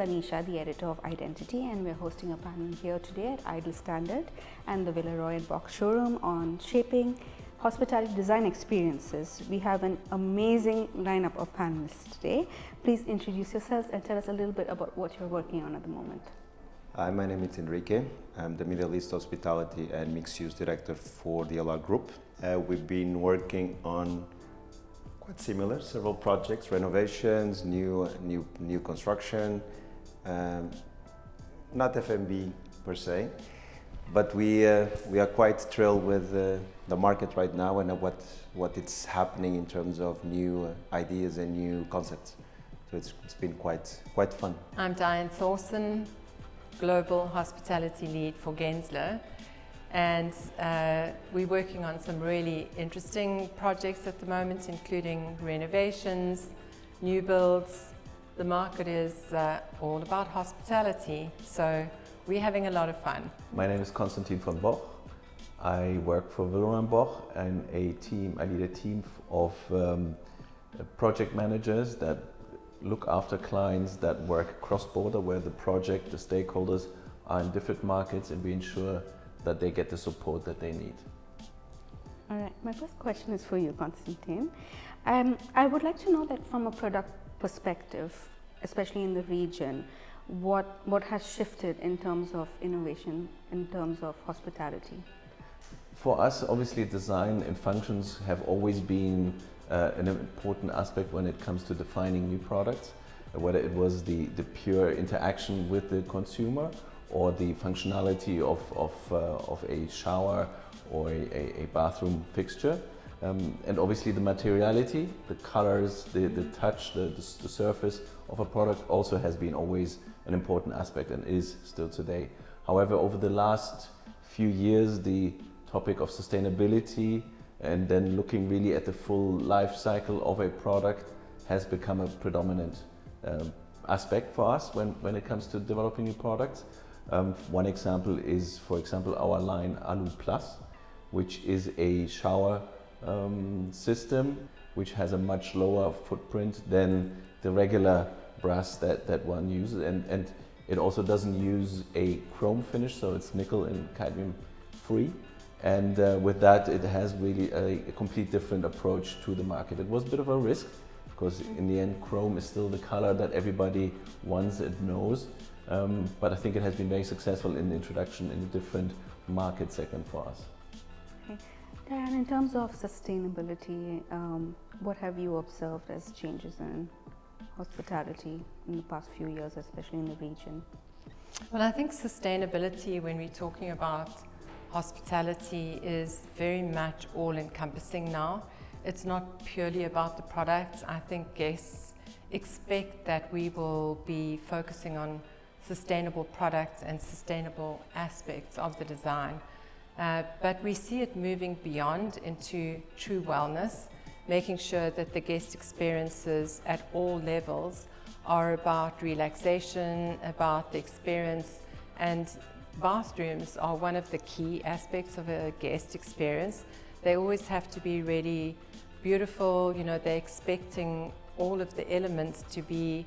Anisha, the editor of Identity, and we're hosting a panel here today at Idle Standard and the Villeroy Boch showroom on shaping hospitality design experiences. We have an amazing lineup of panelists today. Please introduce yourselves and tell us a little bit about what you're working on at the moment. Hi, my name is Henrique. I'm the Middle East Hospitality and Mixed Use Director for DLR Group. We've been working on quite similar, several projects, renovations, new construction, not F&B per se, but we are quite thrilled with the market right now and what it's happening in terms of new ideas and new concepts. So it's been quite fun. I'm Diane Thorsen, Global Hospitality Lead for Gensler, and we're working on some really interesting projects at the moment, including renovations, new builds. The market is all about hospitality, so we're having a lot of fun. My name is Constantin von Boch. I work for Villeroy Boch and I lead a team of project managers that look after clients that work cross-border, where the project, the stakeholders are in different markets, and we ensure that they get the support that they need. All right, my first question is for you, Constantin. I would like to know that from a product perspective, especially in the region, what has shifted in terms of innovation, in terms of hospitality? For us, obviously, design and functions have always been an important aspect when it comes to defining new products, whether it was the pure interaction with the consumer or the functionality of a shower or a bathroom fixture. And obviously the materiality, the colors, the touch, the surface of a product also has been always an important aspect and is still today. However, over the last few years, the topic of sustainability and then looking really at the full life cycle of a product has become a predominant aspect for us when it comes to developing new products. One example is, for example, our line Alu Plus, which is a shower system which has a much lower footprint than the regular brass that one uses, and it also doesn't use a chrome finish, so it's nickel and cadmium free. And with that, it has really a complete different approach to the market. It was a bit of a risk because in the end, chrome is still the color that everybody wants and knows. But I think it has been very successful in the introduction in a different market segment for us. Okay. Diane, in terms of sustainability, what have you observed as changes in hospitality in the past few years, especially in the region? Well, I think sustainability, when we're talking about hospitality, is very much all-encompassing now. It's not purely about the product. I think guests expect that we will be focusing on sustainable products and sustainable aspects of the design. But we see it moving beyond into true wellness, making sure that the guest experiences at all levels are about relaxation, about the experience, and bathrooms are one of the key aspects of a guest experience. They always have to be really beautiful, they're expecting all of the elements to be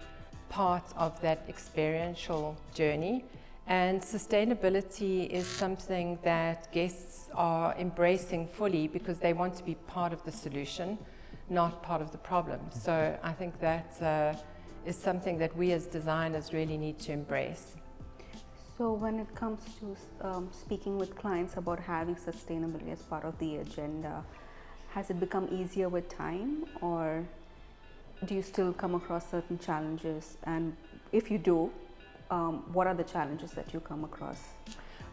part of that experiential journey. And sustainability is something that guests are embracing fully because they want to be part of the solution, not part of the problem. So I think that is something that we as designers really need to embrace. So when it comes to speaking with clients about having sustainability as part of the agenda, has it become easier with time, or do you still come across certain challenges? And if you do, what are the challenges that you come across?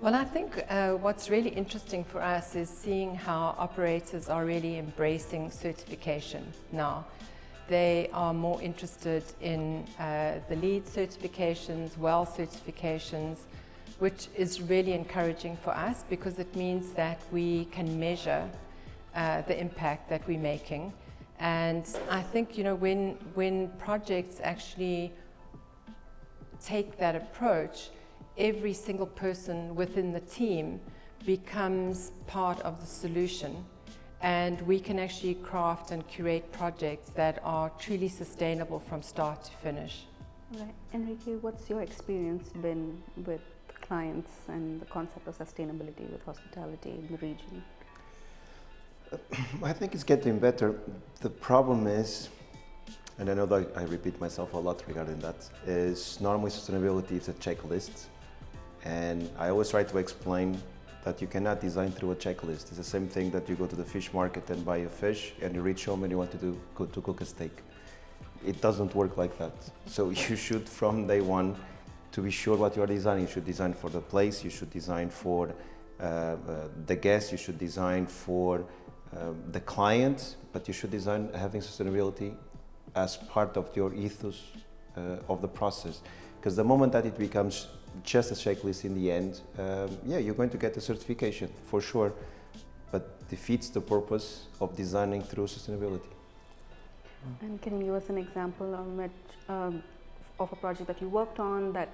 Well, I think what's really interesting for us is seeing how operators are really embracing certification now. They are more interested in the LEED certifications, WELL certifications, which is really encouraging for us because it means that we can measure the impact that we're making. And I think, when projects actually take that approach, every single person within the team becomes part of the solution, and we can actually craft and curate projects that are truly sustainable from start to finish. Right. Enrique, what's your experience been with clients and the concept of sustainability with hospitality in the region? I think it's getting better. The problem is, and I know that I repeat myself a lot regarding that, is normally sustainability is a checklist. And I always try to explain that you cannot design through a checklist. It's the same thing that you go to the fish market and buy a fish and you reach home and you want to cook a steak. It doesn't work like that. So you should, from day one, to be sure what you are designing, you should design for the place, you should design for the guest, you should design for the client, but you should design having sustainability as part of your ethos of the process. Because the moment that it becomes just a checklist in the end, yeah, you're going to get a certification for sure, but defeats the purpose of designing through sustainability. And can you give us an example of a project that you worked on that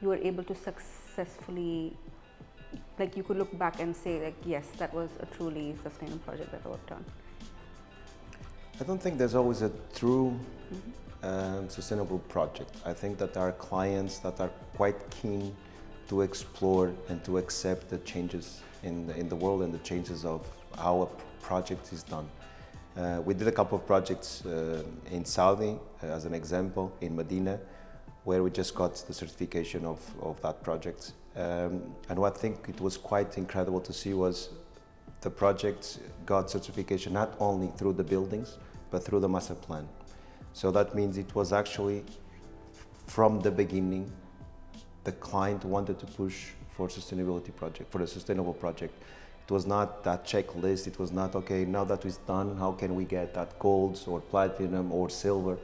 you were able to successfully, like you could look back and say, like, yes, that was a truly sustainable project that I worked on? I don't think there's always a true sustainable project. I think that there are clients that are quite keen to explore and to accept the changes in the world and the changes of how a project is done. We did a couple of projects in Saudi, as an example, in Medina, where we just got the certification of that project. And what I think it was quite incredible to see was the project got certification not only through the buildings, but through the master plan. So that means it was actually, from the beginning, the client wanted to push for sustainability project, for a sustainable project. It was not that checklist, it was not, okay, now that it's done, how can we get that gold or platinum or silver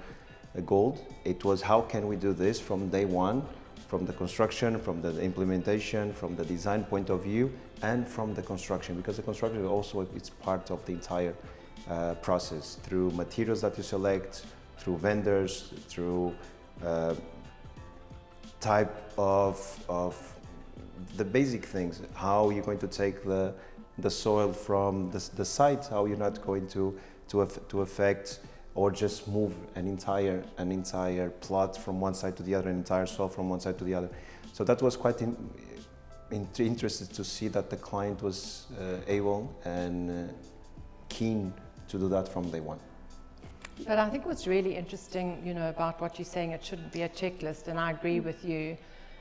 gold? It was, how can we do this from day one, from the construction, from the implementation, from the design point of view, and from the construction, because the construction also is part of the entire process, through materials that you select, through vendors, through type of the basic things, how you're going to take the soil from the site, how you're not going to affect or just move an entire plot from one side to the other, an entire soil from one side to the other. So that was quite interested to see that the client was able and keen to do that from day one. But I think what's really interesting, about what you're saying, it shouldn't be a checklist, and I agree with you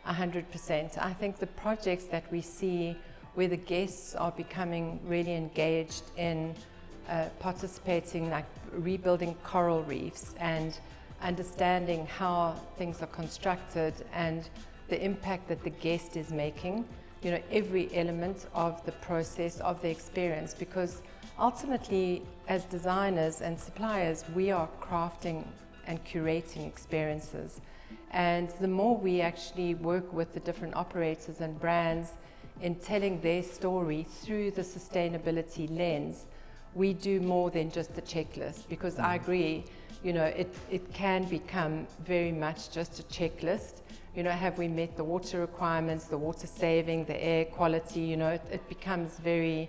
100%. I think the projects that we see where the guests are becoming really engaged in participating, like rebuilding coral reefs and understanding how things are constructed and the impact that the guest is making, every element of the process, of the experience, because ultimately, as designers and suppliers, we are crafting and curating experiences. And the more we actually work with the different operators and brands in telling their story through the sustainability lens, we do more than just the checklist. Because I agree, it can become very much just a checklist. Have we met the water requirements, the water saving, the air quality? It becomes very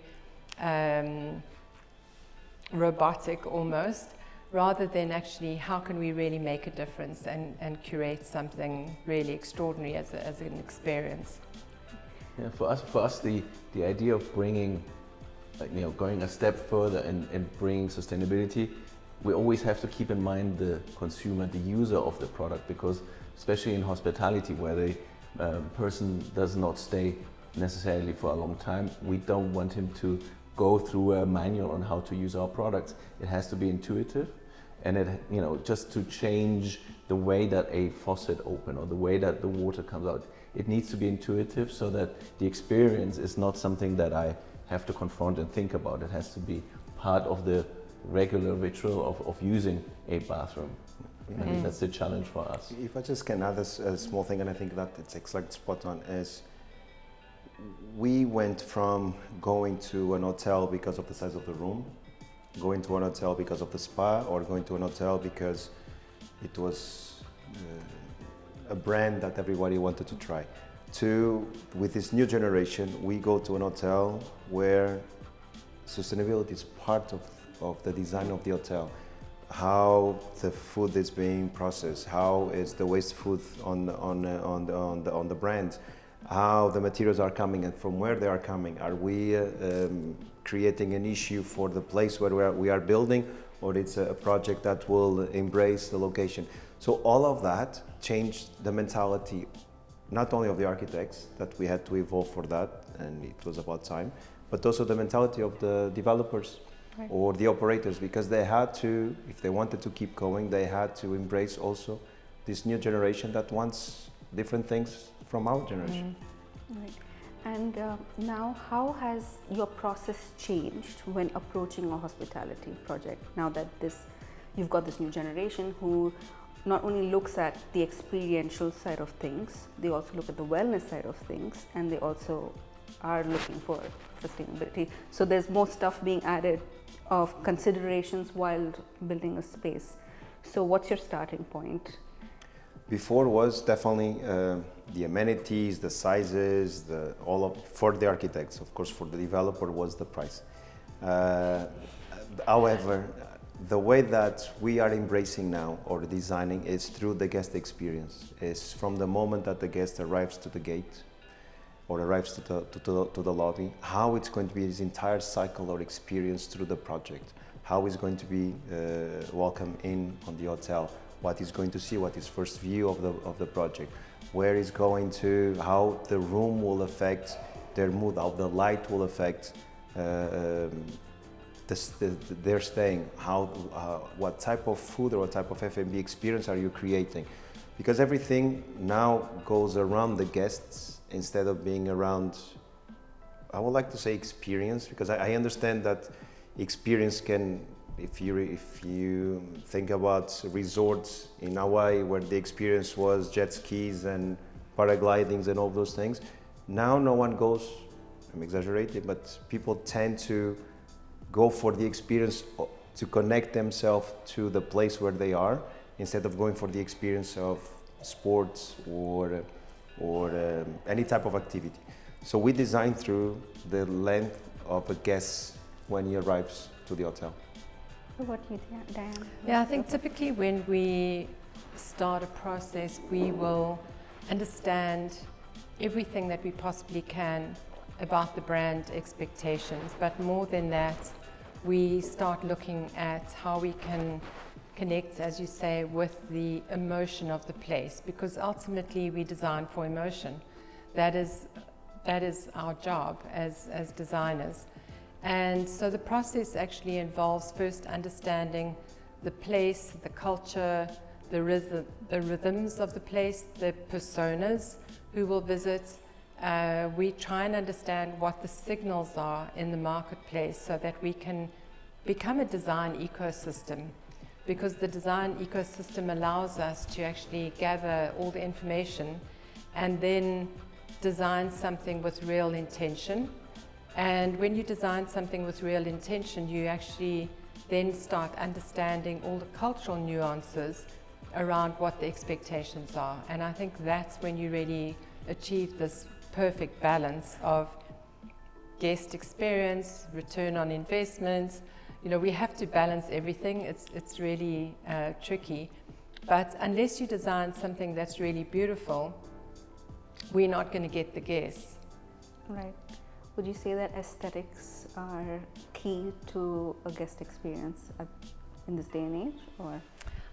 robotic almost, rather than actually how can we really make a difference and curate something really extraordinary as an experience. Yeah, for us, the idea of bringing, going a step further and bringing sustainability, we always have to keep in mind the consumer, the user of the product, because especially in hospitality, where the person does not stay necessarily for a long time, we don't want him to go through a manual on how to use our products. It has to be intuitive, and just to change the way that a faucet opens or the way that the water comes out, it needs to be intuitive so that the experience is not something that I have to confront and think about. It has to be part of the regular ritual of using a bathroom. I think that's the challenge for us. If I just can add a small thing, and I think that it's exactly spot on, is we went from going to an hotel because of the size of the room, going to an hotel because of the spa, or going to an hotel because it was a brand that everybody wanted to try, to, with this new generation, we go to an hotel where sustainability is part of the design of the hotel. how the food is being processed, how is the waste food on the brand, how the materials are coming and from where they are coming. Are we creating an issue for the place where we are building, or it's a project that will embrace the location? So all of that changed the mentality, not only of the architects, that we had to evolve for that, and it was about time, but also the mentality of the developers. Right. Or the operators, because they had to, if they wanted to keep going, they had to embrace also this new generation that wants different things from our generation. Right. And now, how has your process changed when approaching a hospitality project? Now that you've got this new generation who not only looks at the experiential side of things, they also look at the wellness side of things, and they also are looking for sustainability. So there's more stuff being added of considerations while building a space. So what's your starting point? Before was definitely the amenities, the sizes, for the architects. Of course, for the developer was the price. However, the way that we are embracing now or designing is through the guest experience. It's from the moment that the guest arrives to the gate or arrives to the lobby, how it's going to be his entire cycle or experience through the project, how he's going to be welcomed in on the hotel, what he's going to see, what his first view of the project, where he's going to, how the room will affect their mood, how the light will affect their staying, what type of food or what type of F&B experience are you creating? Because everything now goes around the guests instead of being around, I would like to say experience, because I understand that experience can, if you think about resorts in Hawaii where the experience was jet skis and paraglidings and all those things, now no one goes, I'm exaggerating, but people tend to go for the experience to connect themselves to the place where they are, instead of going for the experience of sports or any type of activity. So we design through the length of a guest when he arrives to the hotel. What you, Diane? Yeah, I think typically when we start a process, we will understand everything that we possibly can about the brand expectations, but more than that, we start looking at how we can connect, as you say, with the emotion of the place, because ultimately we design for emotion. That is our job as designers. And so the process actually involves first understanding the place, the culture, the rhythms of the place, the personas who will visit. We try and understand what the signals are in the marketplace so that we can become a design ecosystem, because the design ecosystem allows us to actually gather all the information and then design something with real intention. And when you design something with real intention, you actually then start understanding all the cultural nuances around what the expectations are. And I think that's when you really achieve this perfect balance of guest experience, return on investment. You know, we have to balance everything. It's really tricky. But unless you design something that's really beautiful, we're not going to get the guests. Right. Would you say that aesthetics are key to a guest experience in this day and age, or?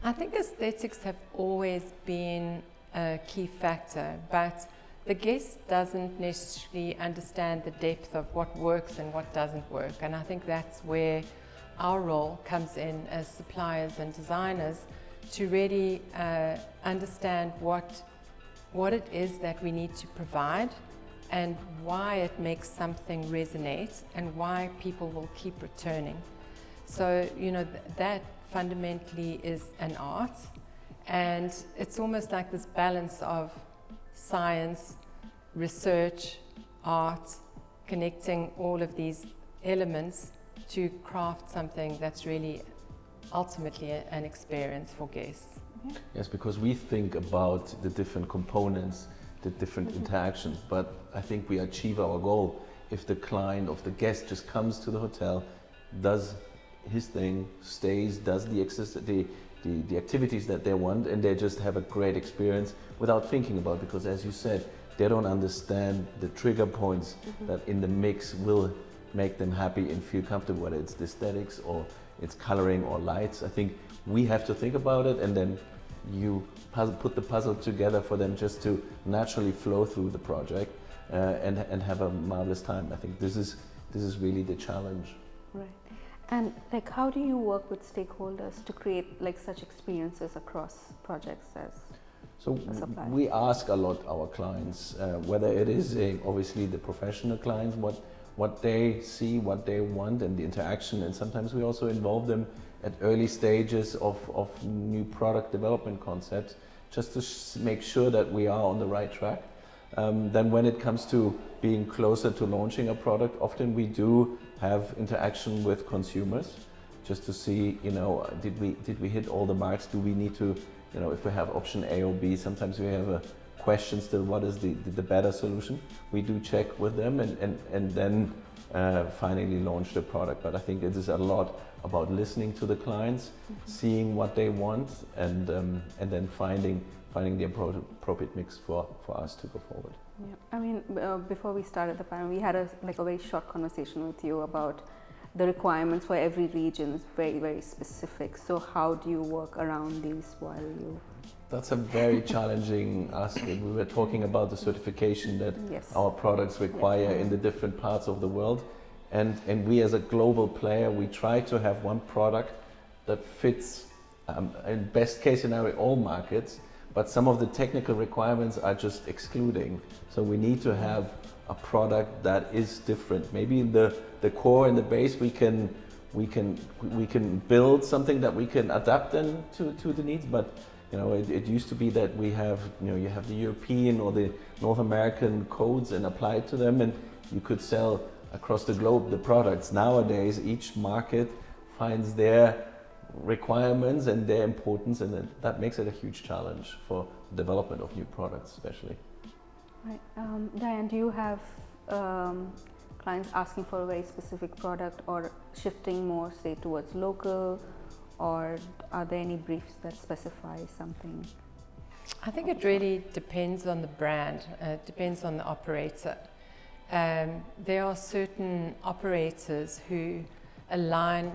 I think aesthetics have always been a key factor, but the guest doesn't necessarily understand the depth of what works and what doesn't work. And I think that's where our role comes in as suppliers and designers, to really understand what it is that we need to provide and why it makes something resonate and why people will keep returning. So, you know, that fundamentally is an art, and it's almost like this balance of science, research, art, connecting all of these elements to craft something that's really ultimately an experience for guests. Mm-hmm. Yes, because we think about the different components, the different interactions, but I think we achieve our goal if the client or the guest just comes to the hotel, does his thing, stays, does the activities that they want, and they just have a great experience without thinking about it, because as you said, they don't understand the trigger points that in the mix will make them happy and feel comfortable, whether it's the aesthetics or it's coloring or lights. I think we have to think about it, and then you put the puzzle together for them just to naturally flow through the project and have a marvelous time. I think this is really the challenge. Right. And like, how do you work with stakeholders to create like such experiences across projects as So a supplier? we ask a lot our clients, whether it is obviously the professional clients, what they see, what they want, and the interaction. And sometimes we also involve them at early stages of new product development concepts, just to make sure that we are on the right track. Then when it comes to being closer to launching a product, often we do have interaction with consumers, just to see, did we hit all the marks? Do we need to, if we have option A or B, sometimes we have a question still, what is the better solution? We do check with them and then finally launch the product. But I think it is a lot about listening to the clients, seeing what they want, and then finding the appropriate mix for us to go forward. Yeah, I mean, before we started the panel, we had a very short conversation with you about the requirements for every region is very, very specific. So how do you work around these while you... That's a very challenging aspect. We were talking about the certification that our products require in the different parts of the world. And we as a global player, we try to have one product that fits, in best case scenario, all markets, but some of the technical requirements are just excluding. So we need to have a product that is different. Maybe in the core and the base we can build something that we can adapt then to the needs, but it used to be that we have, you have the European or the North American codes and apply it to them, and you could sell across the globe the products. Nowadays, each market finds their requirements and their importance, and that makes it a huge challenge for development of new products, especially. Right. Diane, do you have clients asking for a very specific product or shifting more, say, towards local, or are there any briefs that specify something? I think it really depends on the brand, it depends on the operator. There are certain operators who align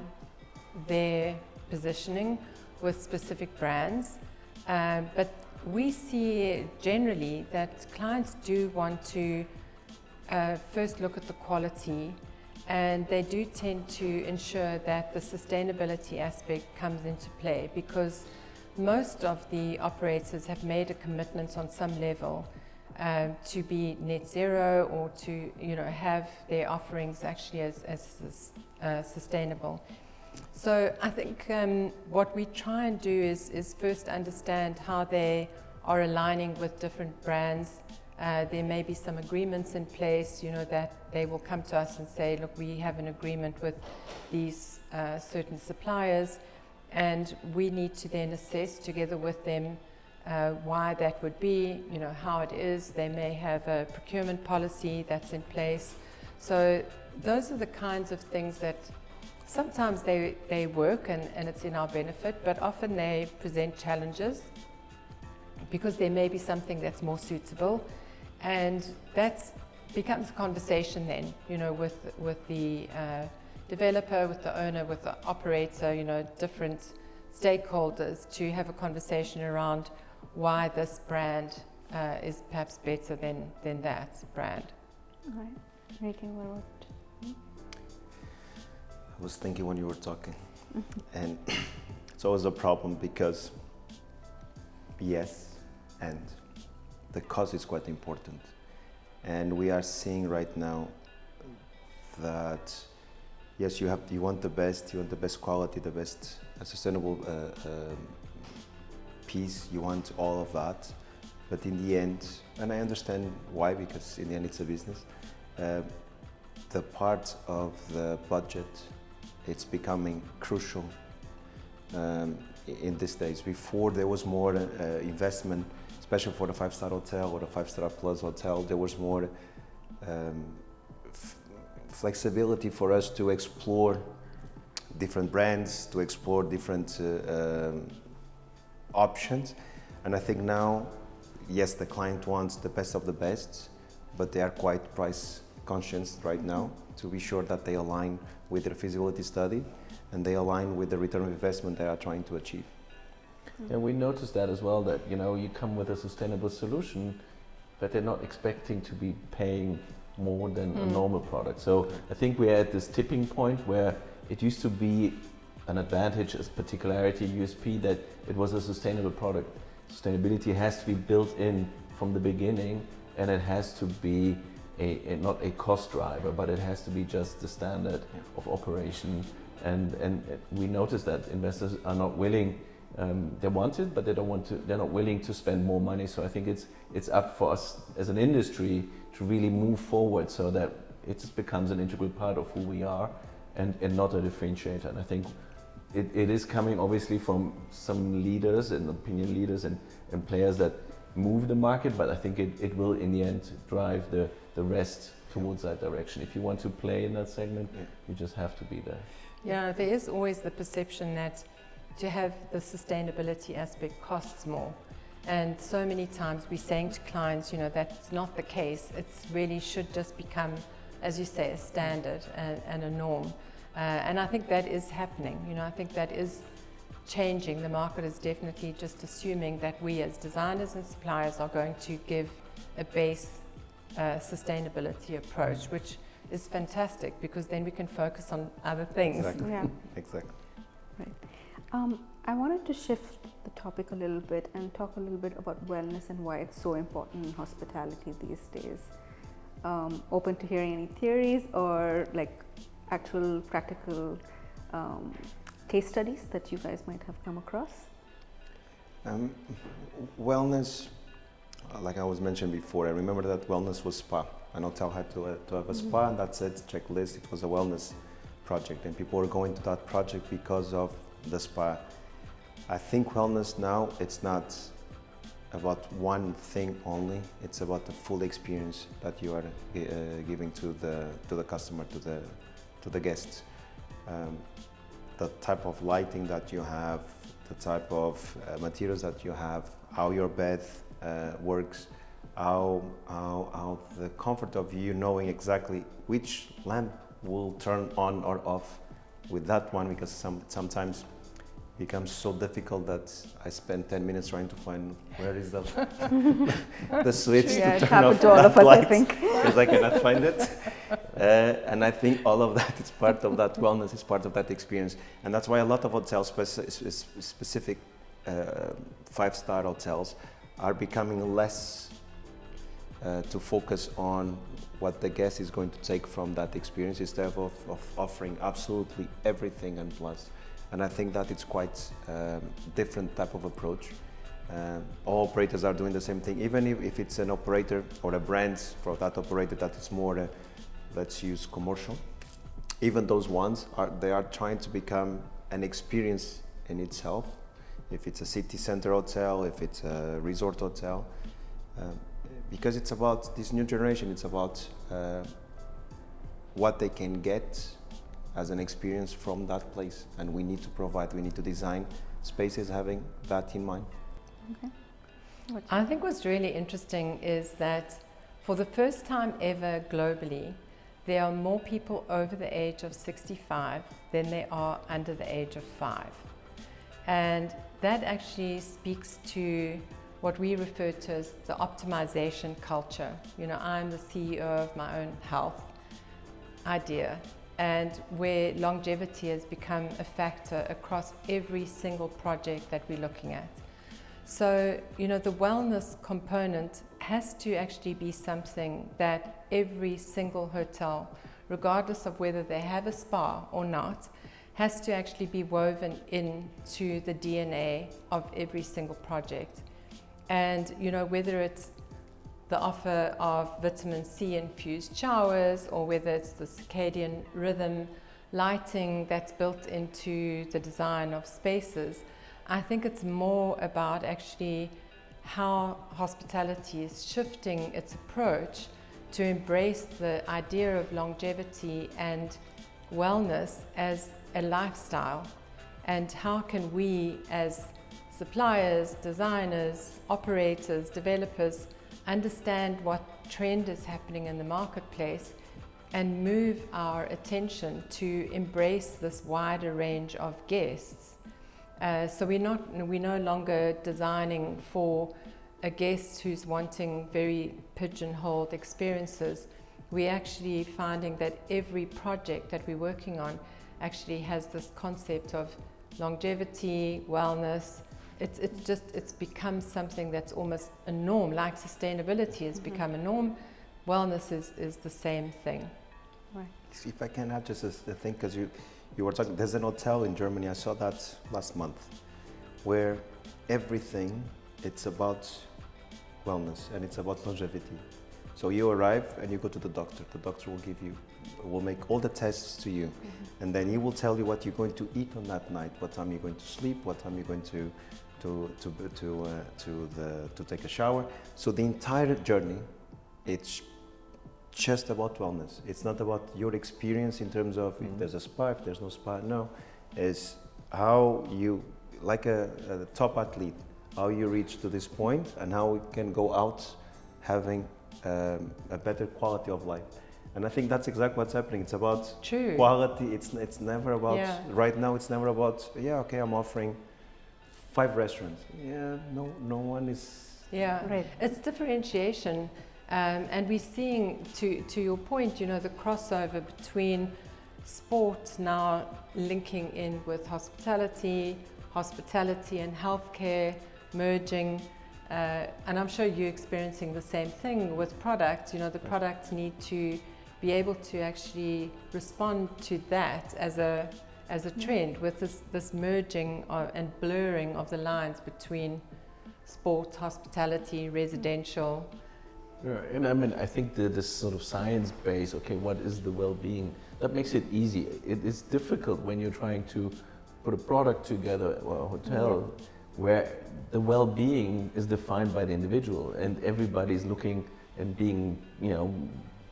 their positioning with specific brands, but we see generally that clients do want to first look at the quality, and they do tend to ensure that the sustainability aspect comes into play, because most of the operators have made a commitment on some level to be net zero, or to have their offerings actually as sustainable. So I think what we try and do is first understand how they are aligning with different brands. There may be some agreements in place, that they will come to us and say, look, we have an agreement with these certain suppliers, and we need to then assess together with them why that would be, how it is. They may have a procurement policy that's in place. So those are the kinds of things that sometimes they work and it's in our benefit, but often they present challenges because there may be something that's more suitable, and that becomes a conversation then, with the developer, with the owner, with the operator, different stakeholders, to have a conversation around why this brand is perhaps better than that brand. All right. Henrique, what? I was thinking when you were talking, and it's always a problem because and the cost is quite important, and we are seeing right now that yes, you want the best quality, the best sustainable piece, you want all of that, but in the end, and I understand why, because in the end it's a business, the part of the budget, it's becoming crucial in these days. Before there was more investment, especially for the 5-star hotel or the 5-star plus hotel, there was more flexibility for us to explore different brands, to explore different options. And I think now, yes, the client wants the best of the best, but they are quite price conscious right now to be sure that they align with their feasibility study and they align with the return of investment they are trying to achieve. And we noticed that as well, that you come with a sustainable solution, but they're not expecting to be paying more than a normal product. So I think we're at this tipping point where it used to be an advantage as particularity, USP, that it was a sustainable product. Sustainability has to be built in from the beginning, and it has to be not a cost driver, but it has to be just the standard of operation. And we noticed that investors are not willing. They want it, but they're not willing to spend more money. So I think it's up for us as an industry to really move forward so that it just becomes an integral part of who we are and not a differentiator. And I think it is coming obviously from some leaders and opinion leaders and players that move the market, but I think it will in the end drive the rest towards that direction. If you want to play in that segment, you just have to be there. Yeah, there is always the perception that to have the sustainability aspect costs more. And so many times we're saying to clients, that's not the case. It really should just become, as you say, a standard and a norm. And I think that is happening. I think that is changing. The market is definitely just assuming that we as designers and suppliers are going to give a base sustainability approach, which is fantastic because then we can focus on other things. Exactly. Yeah. Exactly. Right. I wanted to shift the topic a little bit and talk a little bit about wellness and why it's so important in hospitality these days. Open to hearing any theories or like actual practical case studies that you guys might have come across? Wellness, like I was mentioned before, I remember that wellness was spa. An hotel had to have a spa, and that's it, checklist. It was a wellness project, and people were going to that project because of the spa. I think wellness now, it's not about one thing only. It's about the full experience that you are giving to the customer, to the guests. The type of lighting that you have, the type of materials that you have, how your bed works, how the comfort of you knowing exactly which lamp will turn on or off with that one, because sometimes it becomes so difficult that I spend 10 minutes trying to find where is the switch to turn off that light, because I cannot find it. And I think all of that is part of that wellness, is part of that experience. And that's why a lot of hotels, specific 5-star hotels, are becoming less to focus on what the guest is going to take from that experience, instead of offering absolutely everything and plus. And I think that it's quite different type of approach. All operators are doing the same thing, even if it's an operator or a brand for that operator that is more, let's use commercial. Even those ones, they are trying to become an experience in itself. If it's a city center hotel, if it's a resort hotel, because it's about this new generation, it's about what they can get as an experience from that place, and we need to design spaces having that in mind. Okay. I think what's really interesting is that for the first time ever globally, there are more people over the age of 65 than there are under the age of 5. And that actually speaks to what we refer to as the optimization culture. I'm the CEO of my own health idea, and where longevity has become a factor across every single project that we're looking at. So, the wellness component has to actually be something that every single hotel, regardless of whether they have a spa or not, has to actually be woven into the DNA of every single project. And, whether it's the offer of vitamin C infused showers, or whether it's the circadian rhythm lighting that's built into the design of spaces, I think it's more about actually how hospitality is shifting its approach to embrace the idea of longevity and wellness as a lifestyle, and how can we as suppliers, designers, operators, developers understand what trend is happening in the marketplace and move our attention to embrace this wider range of guests. So we're no longer designing for a guest who's wanting very pigeonholed experiences. We're actually finding that every project that we're working on actually has this concept of longevity, wellness. It's become something that's almost a norm, like sustainability has become a norm. Wellness is the same thing. Right. If I can add just a thing, because you were talking, there's an hotel in Germany, I saw that last month, where everything, it's about wellness and it's about longevity. So you arrive and you go to the doctor will make all the tests to you, and then he will tell you what you're going to eat on that night, what time you're going to sleep, what time you're going to take a shower. So the entire journey, it's just about wellness. It's not about your experience in terms of if there's a spa, if there's no spa. No, it's how you, like a top athlete, how you reach to this point and how we can go out having a better quality of life. And I think that's exactly what's happening. It's about quality. It's never about, right now it's never about, okay, I'm offering 5 restaurants. No one is. Right. It's differentiation. And we're seeing, to your point, the crossover between sport now linking in with hospitality and healthcare merging. And I'm sure you're experiencing the same thing with products. The products need to be able to actually respond to that as a trend, with this merging and blurring of the lines between sport, hospitality, residential. Yeah, and I mean, I think this sort of science base, what is the well-being, that makes it easy. It is difficult when you're trying to put a product together or a hotel where the well-being is defined by the individual and everybody's looking and being,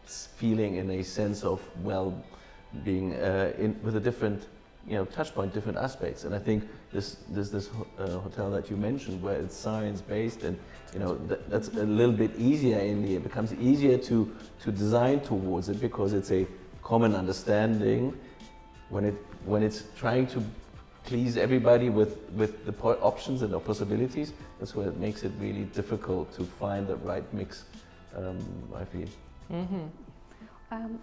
feeling in a sense of well-being with a different, touch point, different aspects. And I think this hotel that you mentioned, where it's science-based, and that's a little bit easier it becomes easier to design towards it, because it's a common understanding. When it's trying to please everybody with the options and the possibilities, that's where it makes it really difficult to find the right mix, I feel.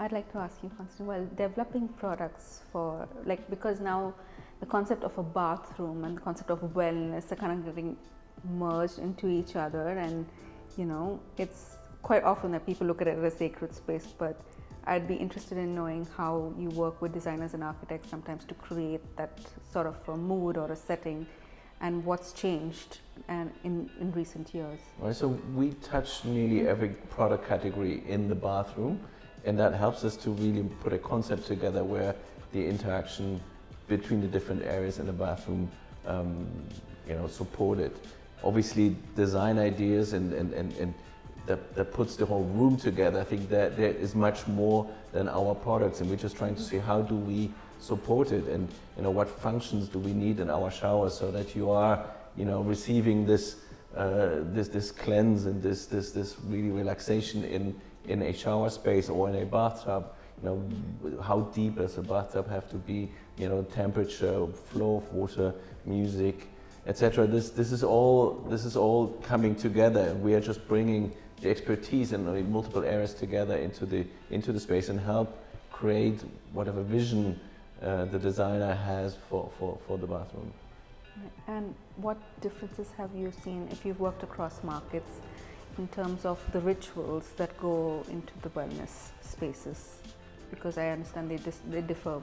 I'd like to ask you, Constantin, well, developing products for, because now the concept of a bathroom and the concept of wellness are kind of getting merged into each other, and it's quite often that people look at it as a sacred space, but I'd be interested in knowing how you work with designers and architects sometimes to create that sort of a mood or a setting, and what's changed in recent years. Right, so we touch nearly every product category in the bathroom, and that helps us to really put a concept together where the interaction between the different areas in the bathroom support it. Obviously, design ideas and that puts the whole room together. I think that there is much more than our products, and we're just trying to see how do we support it, and what functions do we need in our showers so that you are receiving this cleanse and this really relaxation in a shower space or in a bathtub. How deep does a bathtub have to be? Temperature, flow of water, music, etc. This is all coming together. We are just bringing the expertise in multiple areas together into the space and help create whatever vision the designer has for the bathroom. And what differences have you seen if you've worked across markets in terms of the rituals that go into the wellness spaces? Because I understand they differ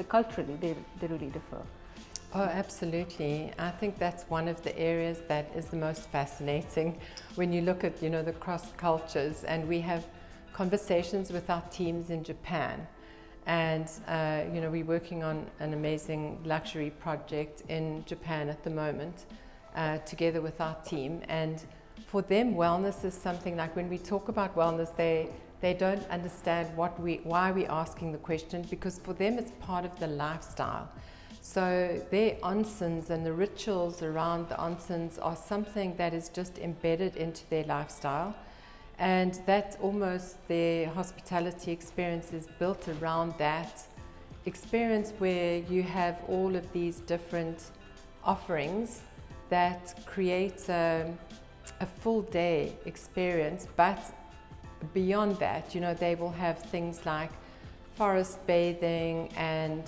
culturally, they really differ. Oh, absolutely. I think that's one of the areas that is the most fascinating when you look at, the cross cultures, and we have conversations with our teams in Japan. And, we're working on an amazing luxury project in Japan at the moment, together with our team. And for them, wellness is something like, when we talk about wellness, they they don't understand why we're asking the question, because for them it's part of the lifestyle. So their onsens and the rituals around the onsens are something that is just embedded into their lifestyle, and that's almost their hospitality experience is built around that experience, where you have all of these different offerings that create a full day experience. But beyond that, you know, they will have things like forest bathing and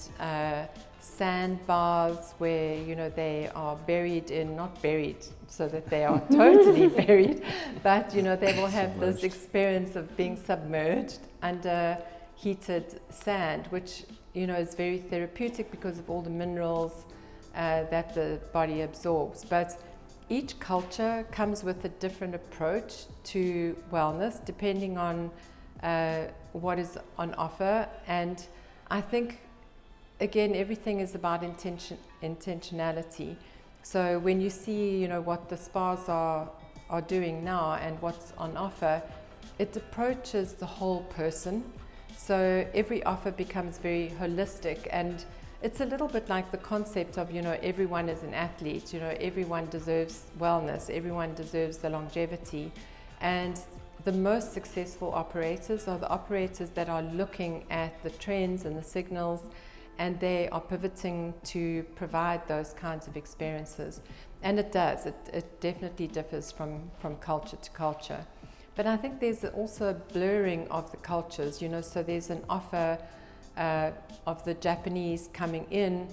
sand baths, where, you know, they are buried in, not buried so that they are totally buried, but, you know, they will have this experience of being submerged under heated sand, which, you know, is very therapeutic because of all the minerals that the body absorbs. But each culture comes with a different approach to wellness depending on what is on offer. And I think, again, everything is about intentionality. So when you see, you know, what the spas are doing now and what's on offer, it approaches the whole person. So every offer becomes very holistic, and it's a little bit like the concept of, you know, everyone is an athlete, you know, everyone deserves wellness, everyone deserves the longevity. And the most successful operators are the operators that are looking at the trends and the signals, and they are pivoting to provide those kinds of experiences. And it does, it definitely differs from culture to culture. But I think there's also a blurring of the cultures, you know, so there's an offer of the Japanese coming in,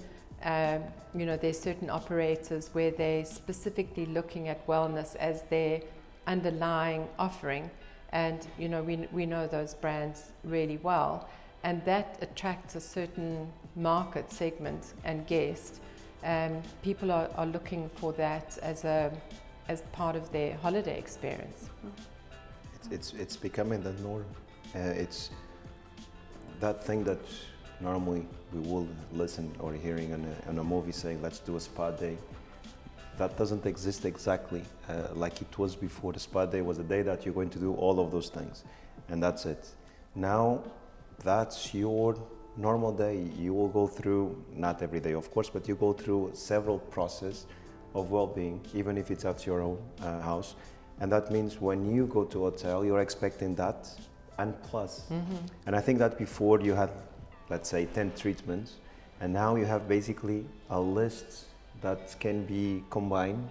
you know, there's certain operators where they're specifically looking at wellness as their underlying offering. And, you know, we know those brands really well, and that attracts a certain market segment and guest. People are looking for that as part of their holiday experience. It's becoming the norm. It's that thing that normally we will listen or hearing on a movie saying, let's do a spa day. That doesn't exist exactly like it was before. The spa day was a day that you're going to do all of those things, and that's it. Now, that's your normal day. You will go through, not every day of course, but you go through several processes of well-being, even if it's at your own house. And that means when you go to a hotel, you're expecting that and plus. Mm-hmm. And I think that before you had, let's say, 10 treatments, and now you have basically a list that can be combined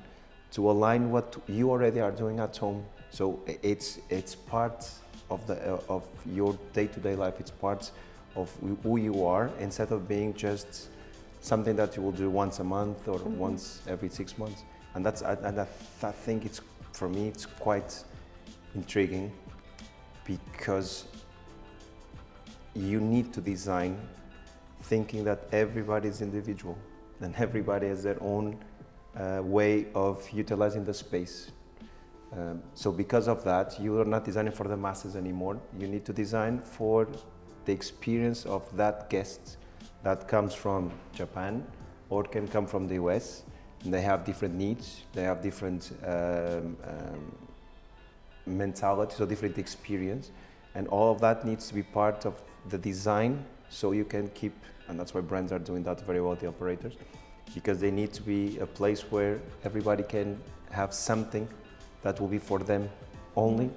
to align what you already are doing at home. So it's part of your day-to-day life. It's part of who you are, instead of being just something that you will do once a month or mm-hmm. once every 6 months. And I think it's, for me, it's quite intriguing, because you need to design thinking that everybody is individual and everybody has their own way of utilizing the space. So because of that, you are not designing for the masses anymore. You need to design for the experience of that guest that comes from Japan or can come from the US. And they have different needs, they have different mentality, so different experience. And all of that needs to be part of the design, so you can keep, and that's why brands are doing that very well, the operators, because they need to be a place where everybody can have something that will be for them only,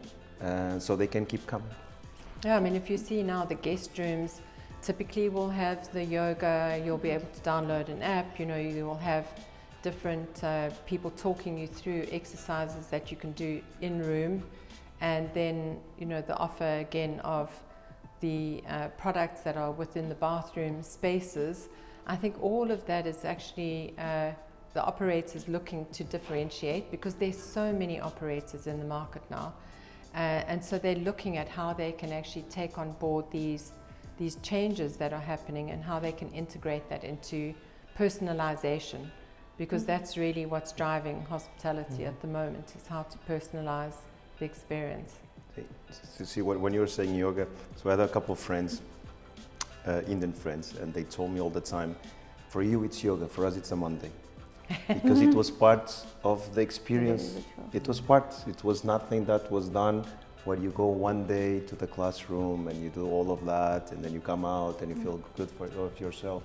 so they can keep coming. Yeah, I mean, if you see now the guest rooms typically will have the yoga, you'll be able to download an app, you know, you will have different people talking you through exercises that you can do in room, and then, you know, the offer again of the products that are within the bathroom spaces. I think all of that is actually the operators looking to differentiate, because there's so many operators in the market now, and so they're looking at how they can actually take on board these changes that are happening and how they can integrate that into personalization. Because that's really what's driving hospitality at the moment, is how to personalize the experience. See, when you were saying yoga, so I had a couple of friends, Indian friends, and they told me all the time, for you it's yoga, for us it's a Monday. Because it was part of the experience. It was nothing that was done where you go one day to the classroom and you do all of that, and then you come out and you feel good of yourself.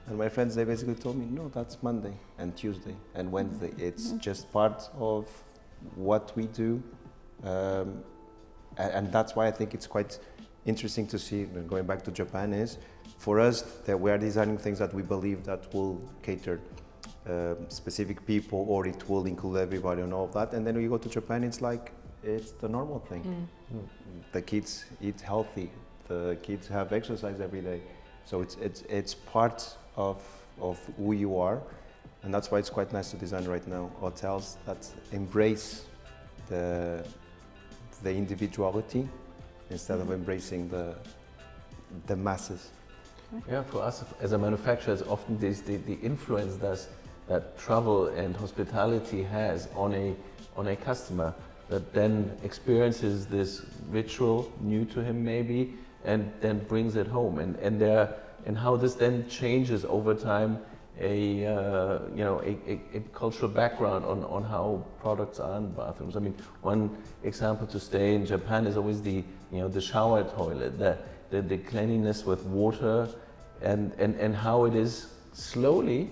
And my friends, they basically told me, no, that's Monday and Tuesday and Wednesday. It's just part of what we do. And that's why I think it's quite interesting to see, going back to Japan, is for us that we are designing things that we believe that will cater specific people, or it will include everybody and all of that. And then when you go to Japan, it's like, it's the normal thing. The kids eat healthy, the kids have exercise every day. So it's part of who you are. And that's why it's quite nice to design right now hotels that embrace the individuality instead of embracing the masses. Yeah, for us as a manufacturer, it's often the influence that travel and hospitality has on a customer that then experiences this ritual new to him maybe, and then brings it home, and how this then changes over time a cultural background on how products are in bathrooms. I mean, one example to stay in Japan is always the shower toilet, the cleanliness with water, and how it is slowly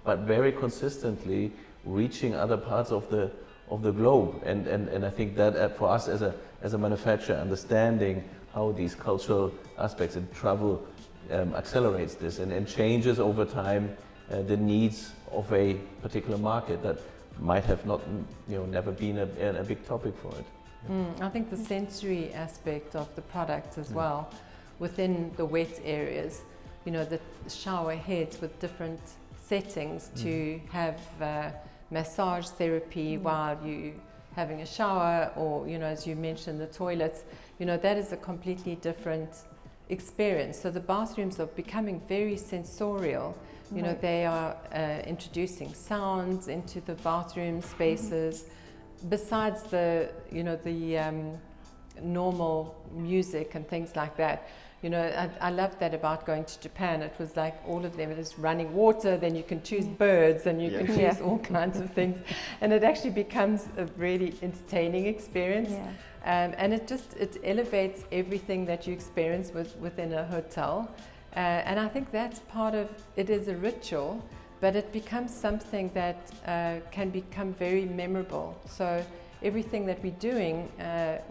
but very consistently reaching other parts of the globe. And I think that for us as a manufacturer, understanding how these cultural aspects in travel accelerates this and changes over time the needs of a particular market that might have not, never been a big topic for it. I think the sensory aspect of the product as well, within the wet areas, the shower heads with different settings to have massage therapy while you having a shower, or as you mentioned, the toilets, that is a completely different experience. So the bathrooms are becoming very sensorial. They are introducing sounds into the bathroom spaces, besides the normal music and things like that. I love that about going to Japan. It was like all of them, it is running water, then you can choose birds, and you can choose all kinds of things. And it actually becomes a really entertaining experience. And it elevates everything that you experience within a hotel. And I think that's part of it. Is a ritual, but it becomes something that can become very memorable. So everything that we're doing,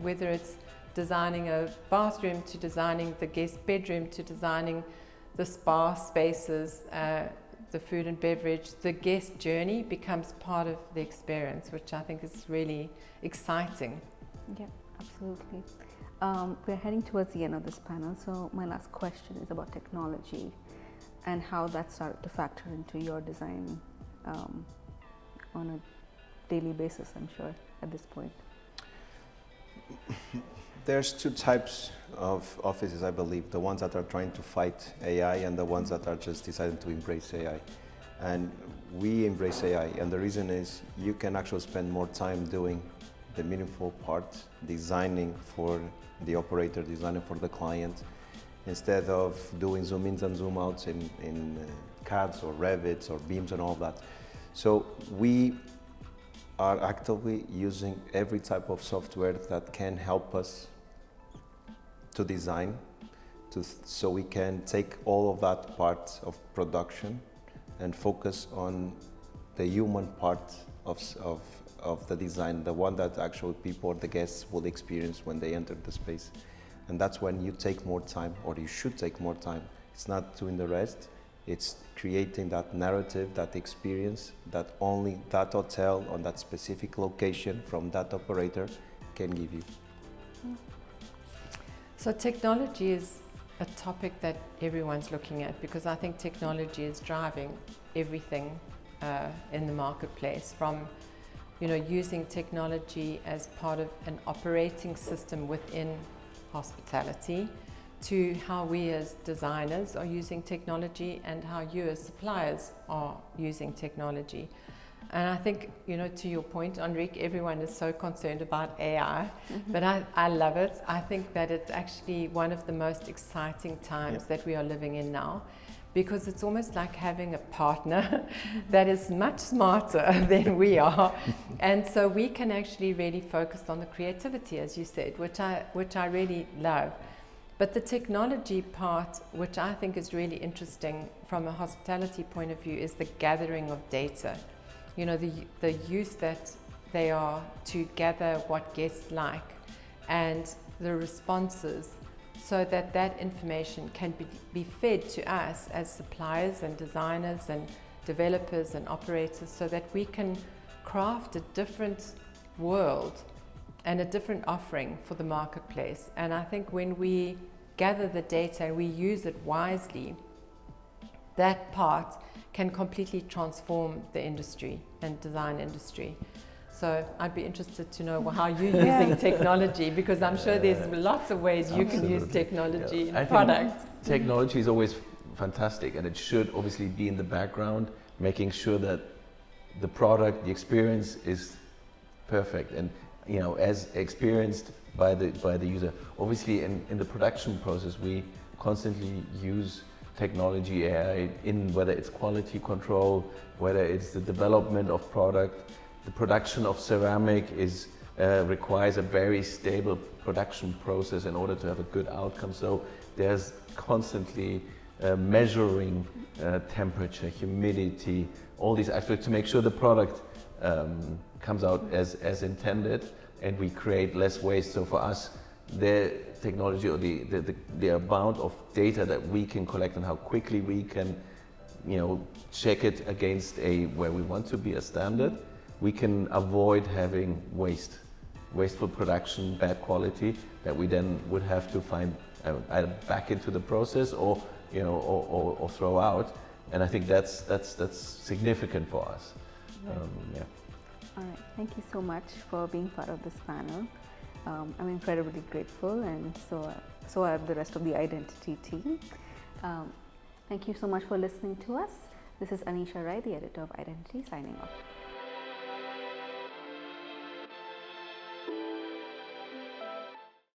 whether it's designing a bathroom, to designing the guest bedroom, to designing the spa spaces, the food and beverage, the guest journey becomes part of the experience, which I think is really exciting. Yeah, absolutely. We're heading towards the end of this panel, so my last question is about technology and how that started to factor into your design on a daily basis, I'm sure, at this point. There's two types of offices, I believe. The ones that are trying to fight AI and the ones that are just deciding to embrace AI. And we embrace AI, and the reason is you can actually spend more time doing the meaningful part, designing for the operator, designing for the client, instead of doing zoom ins and zoom outs in CADs or Revits or Beams and all that. So we are actively using every type of software that can help us to design, so we can take all of that part of production and focus on the human part of the design, the one that actual people or the guests will experience when they enter the space. And that's when you take more time, or you should take more time. It's not doing the rest, it's creating that narrative, that experience that only that hotel on that specific location from that operator can give you. So technology is a topic that everyone's looking at, because I think technology is driving everything in the marketplace, from using technology as part of an operating system within hospitality, to how we as designers are using technology and how you as suppliers are using technology. And I think, to your point, Henrique, everyone is so concerned about AI, but I love it. I think that it's actually one of the most exciting times that we are living in now. because it's almost like having a partner that is much smarter than we are. And so we can actually really focus on the creativity, as you said, which I really love. But the technology part, which I think is really interesting from a hospitality point of view, is the gathering of data. You know, the use that they are to gather what guests like and the responses, so that that information can be fed to us as suppliers and designers and developers and operators, so that we can craft a different world and a different offering for the marketplace. And I think when we gather the data and we use it wisely, that part can completely transform the industry and design industry. So I'd be interested to know how you're using technology, because I'm sure there's lots of ways you can use technology in products. Technology is always fantastic, and it should obviously be in the background, making sure that the product, the experience is perfect and, you know, as experienced by the user. Obviously in the production process we constantly use technology, AI, in whether it's quality control, whether it's the development of product. The production of ceramic requires a very stable production process in order to have a good outcome. So there's constantly measuring temperature, humidity, all these aspects to make sure the product comes out as intended, and we create less waste. So for us, the technology or the amount of data that we can collect and how quickly we can, you know, check it against where we want to be a standard, we can avoid having wasteful production, bad quality that we then would have to find either back into the process or, you know, or throw out. And I think that's significant for us. Yeah. All right, thank you so much for being part of this panel. I'm incredibly grateful, and so are the rest of the Identity team. Thank you so much for listening to us. This is Anisha Rai, the editor of Identity, signing off.